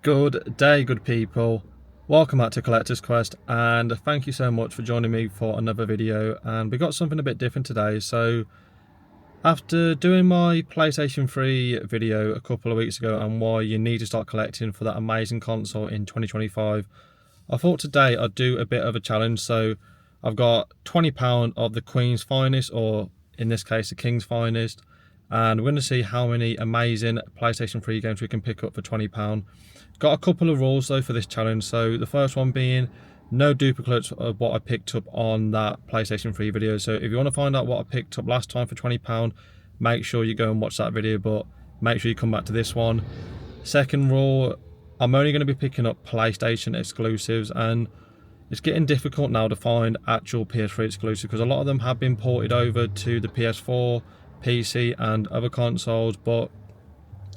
Good day, good people. Welcome back to Collector's Quest, and thank you so much for joining me for another video. And we got something a bit different today. So after doing my PlayStation 3 video a couple of weeks ago and why you need to start collecting for that amazing console in 2025, I thought today I'd do a bit of a challenge. So I've got £20 of the Queen's finest, or in this case the King's finest, and we're going to see how many amazing PlayStation 3 games we can pick up for £20. Got a couple of rules though for this challenge. So the first one being no duplicates of what I picked up on that PlayStation 3 video. So if you want to find out what I picked up last time for £20, make sure you go and watch that video, but make sure you come back to this one. Second rule, I'm only going to be picking up PlayStation exclusives, and it's getting difficult now to find actual PS3 exclusives because a lot of them have been ported over to the PS4, PC and other consoles. But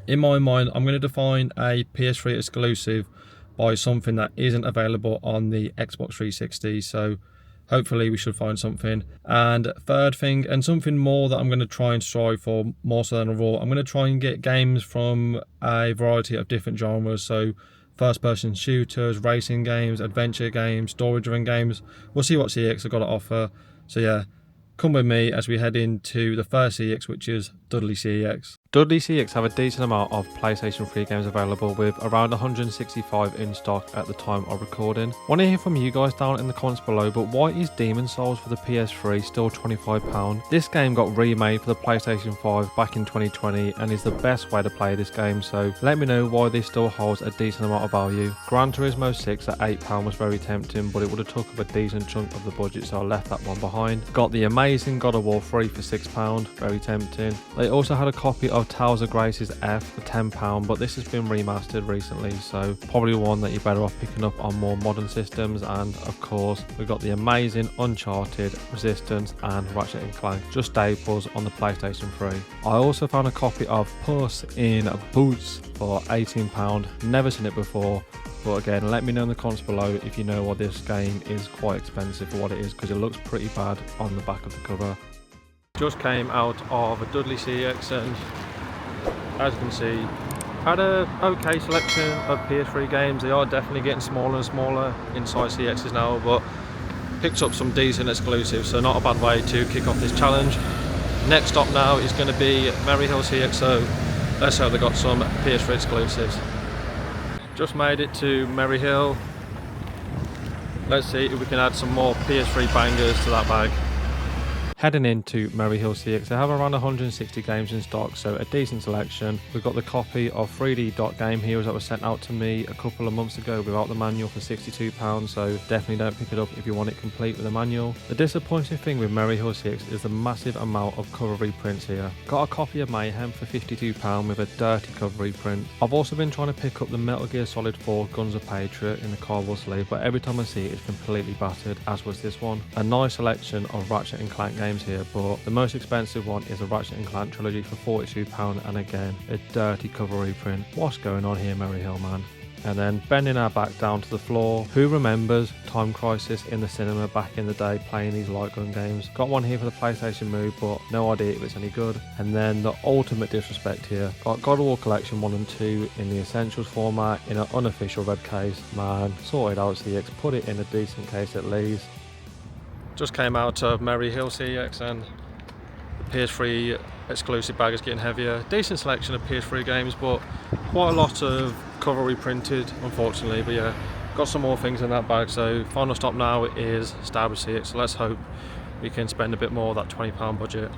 in my mind, I'm going to define a PS3 exclusive by something that isn't available on the Xbox 360. So hopefully we should find something. And third thing, and something more that I'm going to try and strive for more so than a rule, I'm going to try and get games from a variety of different genres. So first person shooters, racing games, adventure games, story driven games. We'll see what CEX have got to offer. So yeah, come with me as we head into the first CEX, which is Dudley CEX. Dudley CEX have a decent amount of PlayStation 3 games available, with around 165 in stock at the time of recording. Want to hear from you guys down in the comments below, but why is Demon's Souls for the PS3 still £25? This game got remade for the PlayStation 5 back in 2020 and is the best way to play this game, so let me know why this still holds a decent amount of value. Gran Turismo 6 at £8 was very tempting, but it would have took up a decent chunk of the budget, so I left that one behind. Got the amazing God of War 3 for £6, very tempting. They also had a copy of Tales of Grace's F for £10, but this has been remastered recently, so probably one that you're better off picking up on more modern systems. And of course we've got the amazing Uncharted, Resistance and Ratchet & Clank, just staples on the PlayStation 3. I also found a copy of Puss in Boots for £18, never seen it before, but again, let me know in the comments below if you know why this game is quite expensive for what it is, because it looks pretty bad on the back of the cover. Just came out of a Dudley CEX, and as you can see, had a okay selection of PS3 games. They are definitely getting smaller and smaller inside CEXs now, but picked up some decent exclusives, so not a bad way to kick off this challenge. Next stop now is going to be Maryhill CEX, so let's hope they got some PS3 exclusives. Just made it to Maryhill. Let's see if we can add some more PS3 bangers to that bag. Heading into Maryhill CEX, they have around 160 games in stock, so a decent selection. We've got the copy of 3D Dot Game Heroes that was sent out to me a couple of months ago without the manual for £62, so definitely don't pick it up if you want it complete with the manual. The disappointing thing with Maryhill CEX is the massive amount of cover reprints here. Got a copy of Mayhem for £52 with a dirty cover reprint. I've also been trying to pick up the Metal Gear Solid 4 Guns of Patriot in the cardboard sleeve, but every time I see it, it's completely battered, as was this one. A nice selection of Ratchet & Clank games here, but the most expensive one is a Ratchet & Clank trilogy for £42, and again a dirty cover reprint. What's going on here, Maryhill, man? And then bending our back down to the floor, who remembers Time Crisis in the cinema back in the day, playing these light gun games? Got one here for the PlayStation Move, but no idea if it's any good. And then the ultimate disrespect here, got God of War Collection 1 and 2 in the Essentials format in an unofficial red case. Man, sorted out CEX, put it in a decent case at least. Just came out of Maryhill CEX, and the PS3 exclusive bag is getting heavier. Decent selection of PS3 games, but quite a lot of cover reprinted, unfortunately. But yeah, got some more things in that bag. So final stop now is Starbridge CEX, so let's hope we can spend a bit more of that £20 budget.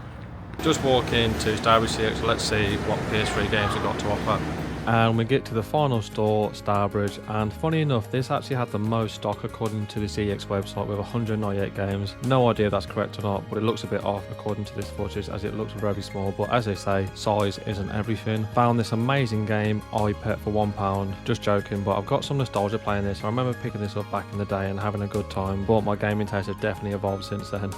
Just walk into Starbridge CEX, so let's see what PS3 games we've got to offer. And we get to the final store, Starbridge, and funny enough, this actually had the most stock according to the CEX website with 198 games. No idea if that's correct or not, but it looks a bit off according to this footage, as it looks very small, but as they say, size isn't everything. Found this amazing game, iPet, for £1. Just joking, but I've got some nostalgia playing this. I remember picking this up back in the day and having a good time, but my gaming taste has definitely evolved since then.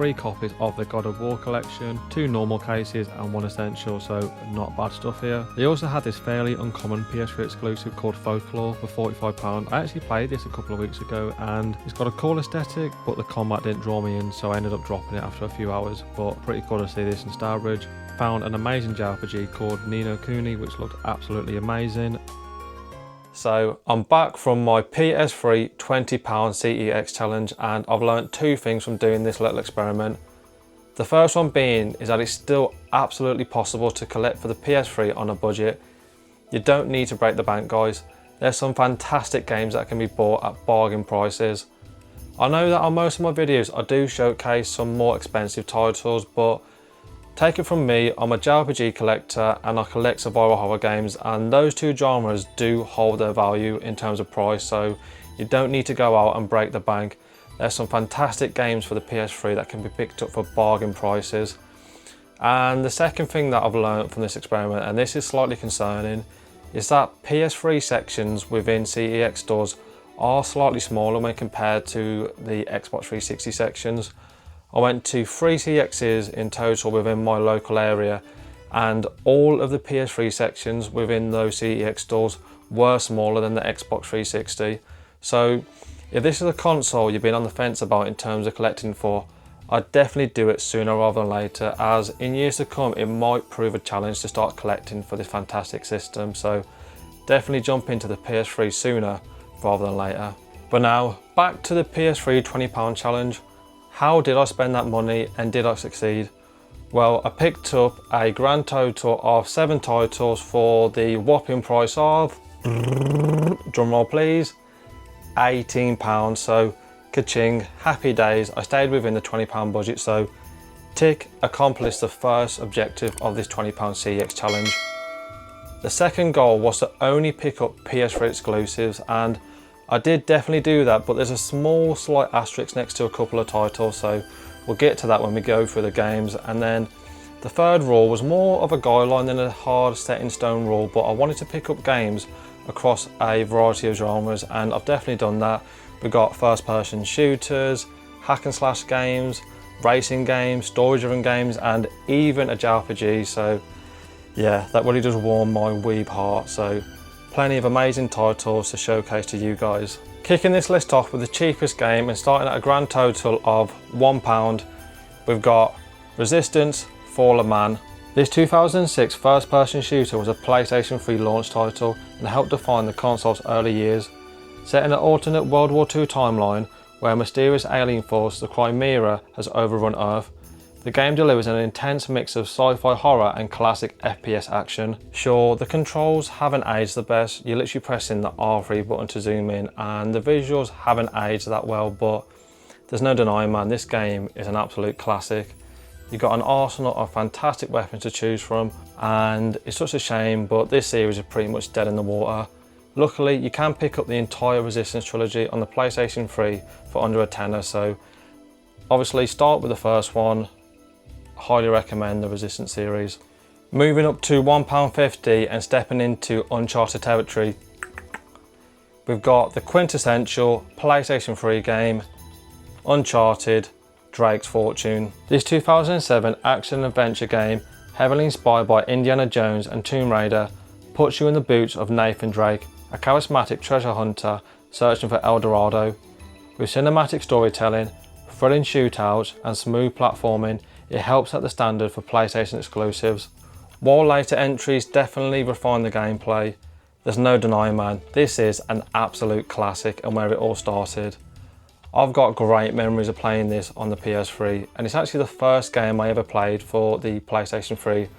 3 copies of the God of War collection, 2 normal cases and 1 essential, so not bad stuff here. They also had this fairly uncommon PS3 exclusive called Folklore for £45. I actually played this a couple of weeks ago and it's got a cool aesthetic, but the combat didn't draw me in, so I ended up dropping it after a few hours. But pretty cool to see this in Starbridge. Found an amazing JRPG called Ni no Kuni, which looked absolutely amazing. So I'm back from my PS3 £20 CEX challenge, and I've learnt 2 things from doing this little experiment. The first one being is that it's still absolutely possible to collect for the PS3 on a budget. You don't need to break the bank, guys. There's some fantastic games that can be bought at bargain prices. I know that on most of my videos I do showcase some more expensive titles, but take it from me, I'm a JRPG collector and I collect survival horror games, and those 2 genres do hold their value in terms of price, so you don't need to go out and break the bank. There's some fantastic games for the PS3 that can be picked up for bargain prices. And the second thing that I've learned from this experiment, and this is slightly concerning, is that PS3 sections within CEX stores are slightly smaller when compared to the Xbox 360 sections. I went to 3 CEXs in total within my local area, and all of the PS3 sections within those CEX stores were smaller than the Xbox 360. So if this is a console you've been on the fence about in terms of collecting for, I'd definitely do it sooner rather than later, as in years to come it might prove a challenge to start collecting for this fantastic system. So definitely jump into the PS3 sooner rather than later. But now back to the PS3 £20 challenge. How did I spend that money and did I succeed? Well, I picked up a grand total of 7 titles for the whopping price of, drumroll please, £18. So ka-ching, happy days. I stayed within the £20 budget, so tick, accomplished the first objective of this £20 CEX challenge. The second goal was to only pick up PS3 exclusives, and I did definitely do that, but there's a small slight asterisk next to a couple of titles, so we'll get to that when we go through the games. And then the third rule was more of a guideline than a hard set in stone rule, but I wanted to pick up games across a variety of genres, and I've definitely done that. We've got first person shooters, hack and slash games, racing games, story driven games, and even a JRPG. So yeah, that really does warm my weeb heart. So plenty of amazing titles to showcase to you guys. Kicking this list off with the cheapest game and starting at a grand total of £1, we've got Resistance: Fall of Man. This 2006 first-person shooter was a PlayStation 3 launch title and helped define the console's early years. Set in an alternate World War II timeline where a mysterious alien force, the Chimera, has overrun Earth, the game delivers an intense mix of sci-fi horror and classic FPS action. Sure, the controls haven't aged the best. You're literally pressing the R3 button to zoom in, and the visuals haven't aged that well, but there's no denying, man, this game is an absolute classic. You've got an arsenal of fantastic weapons to choose from, and it's such a shame, but this series is pretty much dead in the water. Luckily, you can pick up the entire Resistance trilogy on the PlayStation 3 for under a tenner, so obviously start with the first one. Highly recommend the Resistance series. Moving up to £1.50 and stepping into uncharted territory, we've got the quintessential PlayStation 3 game, Uncharted: Drake's Fortune. This 2007 action-adventure game, heavily inspired by Indiana Jones and Tomb Raider, puts you in the boots of Nathan Drake, a charismatic treasure hunter searching for El Dorado. With cinematic storytelling, thrilling shootouts and smooth platforming, it helps set the standard for PlayStation exclusives. While later entries definitely refine the gameplay, there's no denying, man, this is an absolute classic and where it all started. I've got great memories of playing this on the PS3, and it's actually the first game I ever played for the PlayStation 3.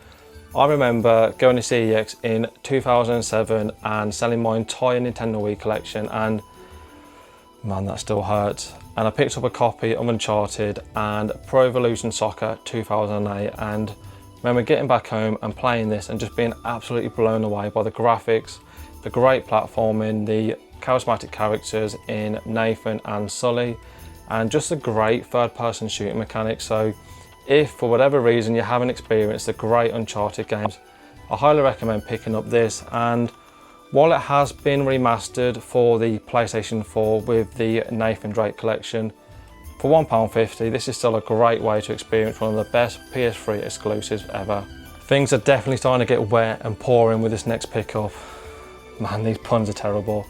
I remember going to CEX in 2007 and selling my entire Nintendo Wii collection, and man, that still hurts. And I picked up a copy of Uncharted and Pro Evolution Soccer 2008, and remember getting back home and playing this and just being absolutely blown away by the graphics, the great platforming, the charismatic characters in Nathan and Sully, and just a great third-person shooting mechanic. So if for whatever reason you haven't experienced the great Uncharted games, I highly recommend picking up this. And while it has been remastered for the PlayStation 4 with the Nathan Drake collection, For £1.50, this is still a great way to experience one of the best PS3 exclusives ever. Things are definitely starting to get wet and pouring with this next pickup. Man, these puns are terrible.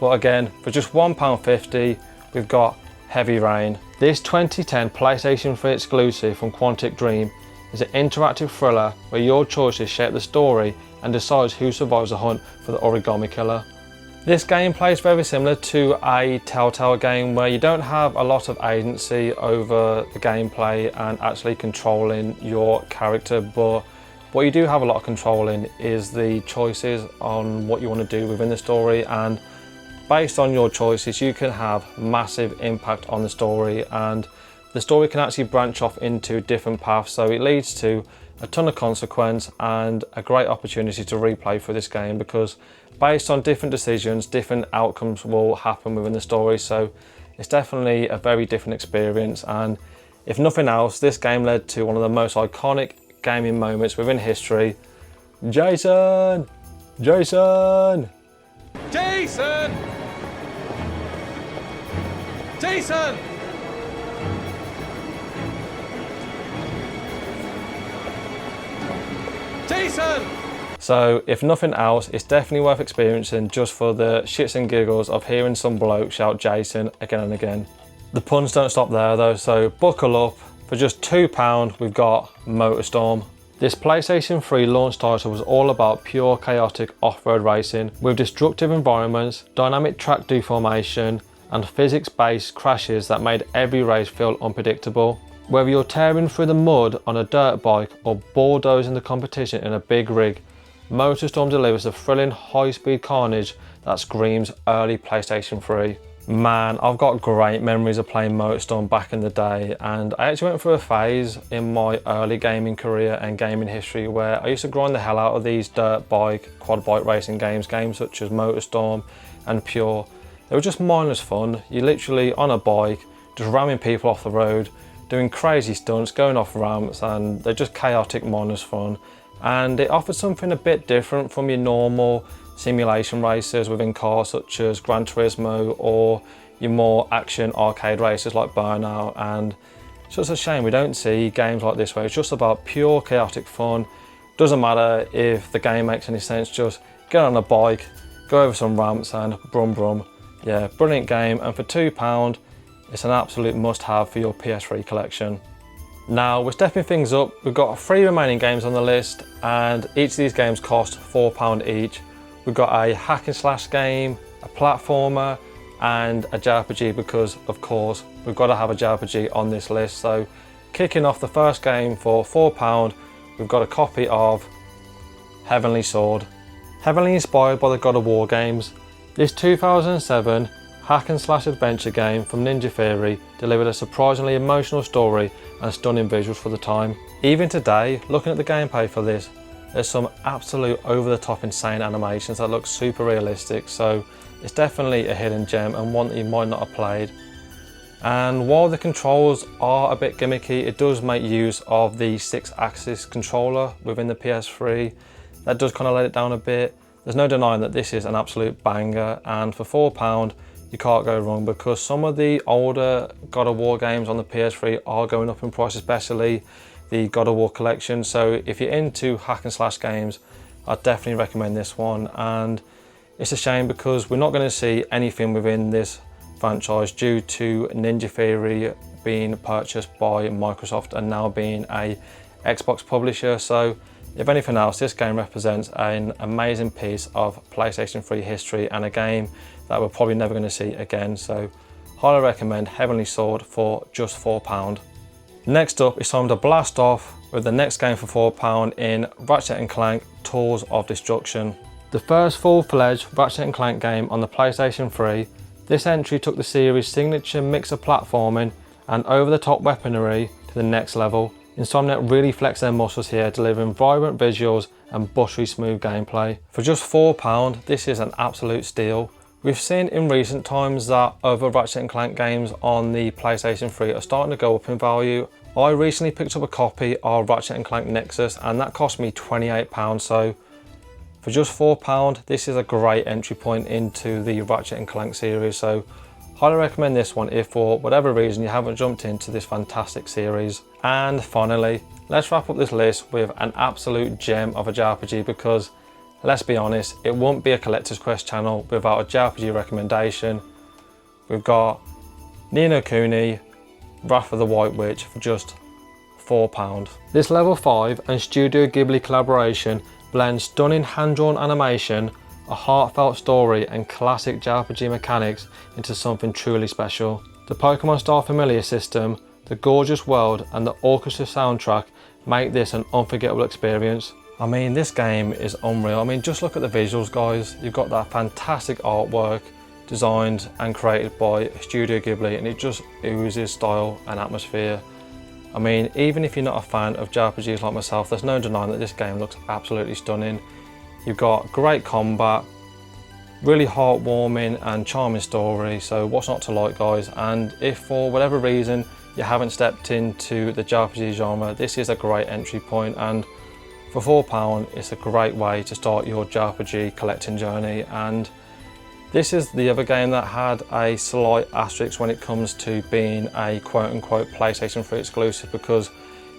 But again, for just £1.50, we've got Heavy Rain. This 2010 PlayStation 3 exclusive from Quantic Dream is an interactive thriller where your choices shape the story and decides who survives the hunt for the origami killer. This gameplay is very similar to a Telltale game where you don't have a lot of agency over the gameplay and actually controlling your character, but what you do have a lot of control in is the choices on what you want to do within the story, and based on your choices you can have massive impact on the story, and the story can actually branch off into different paths, so it leads to a ton of consequence and a great opportunity to replay for this game, because based on different decisions, different outcomes will happen within the story. So it's definitely a very different experience, and if nothing else, this game led to one of the most iconic gaming moments within history. Jason! Jason! Jason! Jason! Jason! So if nothing else, it's definitely worth experiencing just for the shits and giggles of hearing some bloke shout Jason again and again. The puns don't stop there though, so buckle up. For just £2, we've got Motorstorm. This PlayStation 3 launch title was all about pure chaotic off-road racing with destructive environments, dynamic track deformation, and physics-based crashes that made every race feel unpredictable. Whether you're tearing through the mud on a dirt bike or bulldozing the competition in a big rig, Motorstorm delivers a thrilling high-speed carnage that screams early PlayStation 3. Man, I've got great memories of playing Motorstorm back in the day, and I actually went through a phase in my early gaming career and gaming history where I used to grind the hell out of these dirt bike, quad bike racing games such as Motorstorm and Pure. They were just mindless fun. You're literally on a bike, just ramming people off the road, doing crazy stunts, going off ramps, and they're just chaotic, mindless fun. And it offers something a bit different from your normal simulation races within cars such as Gran Turismo or your more action arcade races like Burnout. And it's just a shame we don't see games like this where it's just about pure chaotic fun. Doesn't matter if the game makes any sense, just get on a bike, go over some ramps and brum brum. Yeah, brilliant game, and for £2 it's an absolute must-have for your PS3 collection. Now we're stepping things up. We've got 3 remaining games on the list, and each of these games cost £4 each. We've got a hack and slash game, a platformer, and a JRPG, because of course we've got to have a JRPG on this list. So kicking off the first game for £4, we've got a copy of Heavenly Sword. Heavily inspired by the God of War games, this 2007 hack and slash adventure game from Ninja Theory delivered a surprisingly emotional story and stunning visuals for the time. Even today, looking at the gameplay for this, there's some absolute over-the-top insane animations that look super realistic, so it's definitely a hidden gem and one that you might not have played. And while the controls are a bit gimmicky, it does make use of the 6-axis controller within the PS3. That does kind of let it down a bit. There's no denying that this is an absolute banger, and for £4 you can't go wrong, because some of the older God of War games on the PS3 are going up in price, especially the God of War collection. So if you're into hack and slash games, I'd definitely recommend this one. And it's a shame because we're not going to see anything within this franchise due to Ninja Theory being purchased by Microsoft and now being a Xbox publisher. So if anything else, this game represents an amazing piece of PlayStation 3 history and a game that we're probably never going to see again. So highly recommend Heavenly Sword for just £4. Next up, it's time to blast off with the next game for £4 in Ratchet & Clank Tools of Destruction. The first full-fledged Ratchet & Clank game on the PlayStation 3, this entry took the series' signature mix of platforming and over-the-top weaponry to the next level. Insomniac really flexed their muscles here, delivering vibrant visuals and buttery smooth gameplay. For just £4, this is an absolute steal. We've seen in recent times that other Ratchet & Clank games on the PlayStation 3 are starting to go up in value. I recently picked up a copy of Ratchet & Clank Nexus and that cost me £28, so for just £4, this is a great entry point into the Ratchet & Clank series, so Highly recommend this one if for whatever reason you haven't jumped into this fantastic series. And finally, let's wrap up this list with an absolute gem of a JRPG, because let's be honest, it won't be a Collector's Quest channel without a JRPG recommendation. We've got Ni no Kuni, Wrath of the White Witch for just £4. This level 5 and Studio Ghibli collaboration blends stunning hand-drawn animation, a heartfelt story and classic JRPG mechanics into something truly special. The Pokemon Star Familiar system, the gorgeous world and the orchestra soundtrack make this an unforgettable experience. I mean, this game is unreal. I mean, just look at the visuals, guys. You've got that fantastic artwork designed and created by Studio Ghibli, and it just oozes style and atmosphere. I mean, even if you're not a fan of JRPGs like myself, there's no denying that this game looks absolutely stunning. You've got great combat, really heartwarming and charming story, so what's not to like, guys? And if for whatever reason you haven't stepped into the JRPG genre, this is a great entry point, and for £4 it's a great way to start your JRPG collecting journey. And this is the other game that had a slight asterisk when it comes to being a quote-unquote PlayStation 3 exclusive, because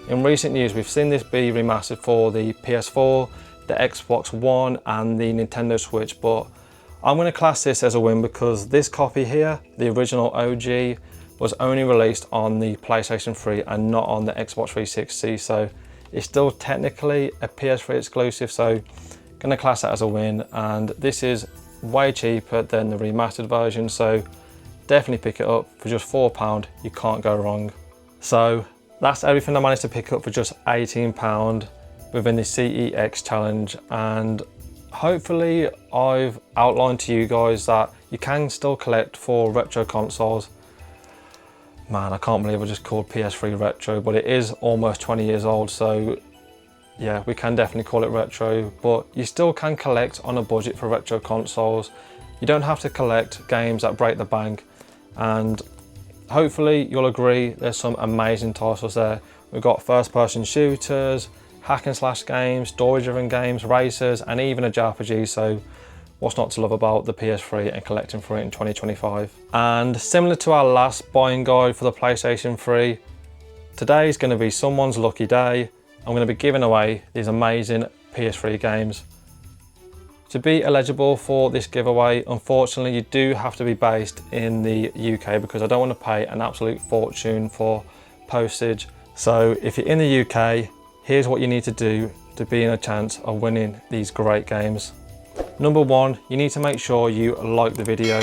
in recent years we've seen this be remastered for the PS4, the Xbox One and the Nintendo Switch, but I'm going to class this as a win because this copy here, the original OG, was only released on the PlayStation 3 and not on the Xbox 360, so it's still technically a PS3 exclusive, so I'm going to class that as a win. And this is way cheaper than the remastered version, so definitely pick it up for just £4. You can't go wrong. So that's everything I managed to pick up for just £18 within the CEX challenge, and hopefully I've outlined to you guys that you can still collect for retro consoles. Man, I can't believe I just called PS3 retro, but it is almost 20 years old, so yeah, we can definitely call it retro, but you still can collect on a budget for retro consoles. You don't have to collect games that break the bank, and hopefully you'll agree there's some amazing titles there. We've got first-person shooters, hack and slash games, story-driven games, racers, and even a JRPG, so what's not to love about the PS3 and collecting for it in 2025. And similar to our last buying guide for the PlayStation 3, today is going to be someone's lucky day. I'm going to be giving away these amazing PS3 games. To be eligible for this giveaway, unfortunately you do have to be based in the UK, because I don't want to pay an absolute fortune for postage. So if you're in the UK, here's what you need to do to be in a chance of winning these great games. Number 1, you need to make sure you like the video.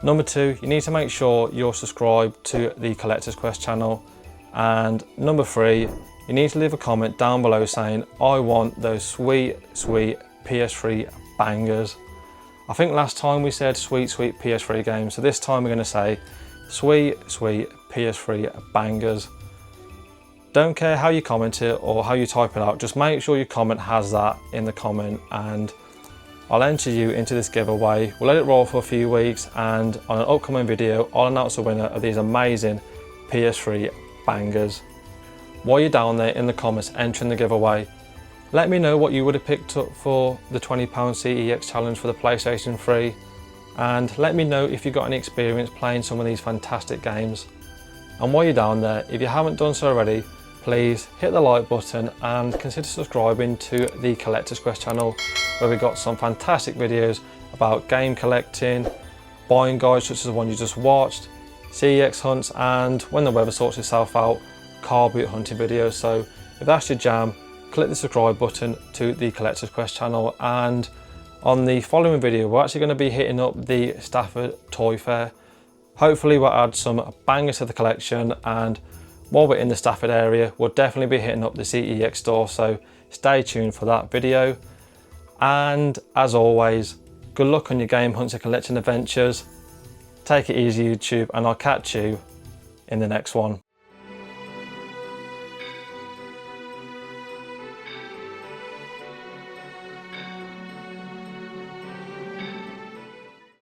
Number 2, you need to make sure you're subscribed to the Collector's Quest channel. And number 3, you need to leave a comment down below saying, I want those sweet, sweet PS3 bangers. I think last time we said sweet, sweet PS3 games, so this time we're going to say sweet, sweet PS3 bangers. Don't care how you comment it or how you type it out, just make sure your comment has that in the comment, and I'll enter you into this giveaway. We'll let it roll for a few weeks, and on an upcoming video I'll announce the winner of these amazing PS3 bangers. While you're down there in the comments entering the giveaway, let me know what you would have picked up for the £20 CEX challenge for the PlayStation 3, and let me know if you've got any experience playing some of these fantastic games. And while you're down there, if you haven't done so already, please hit the like button and consider subscribing to the Collector's Quest channel, where we've got some fantastic videos about game collecting, buying guides such as the one you just watched, CEX hunts, and when the weather sorts itself out, car boot hunting videos. So if that's your jam, click the subscribe button to the Collector's Quest channel. And on the following video, we're actually going to be hitting up the Stafford Toy Fair. Hopefully we'll add some bangers to the collection, and while we're in the Stafford area, we'll definitely be hitting up the CEX store, so stay tuned for that video. And as always, good luck on your game hunts and collecting adventures. Take it easy, YouTube, and I'll catch you in the next one.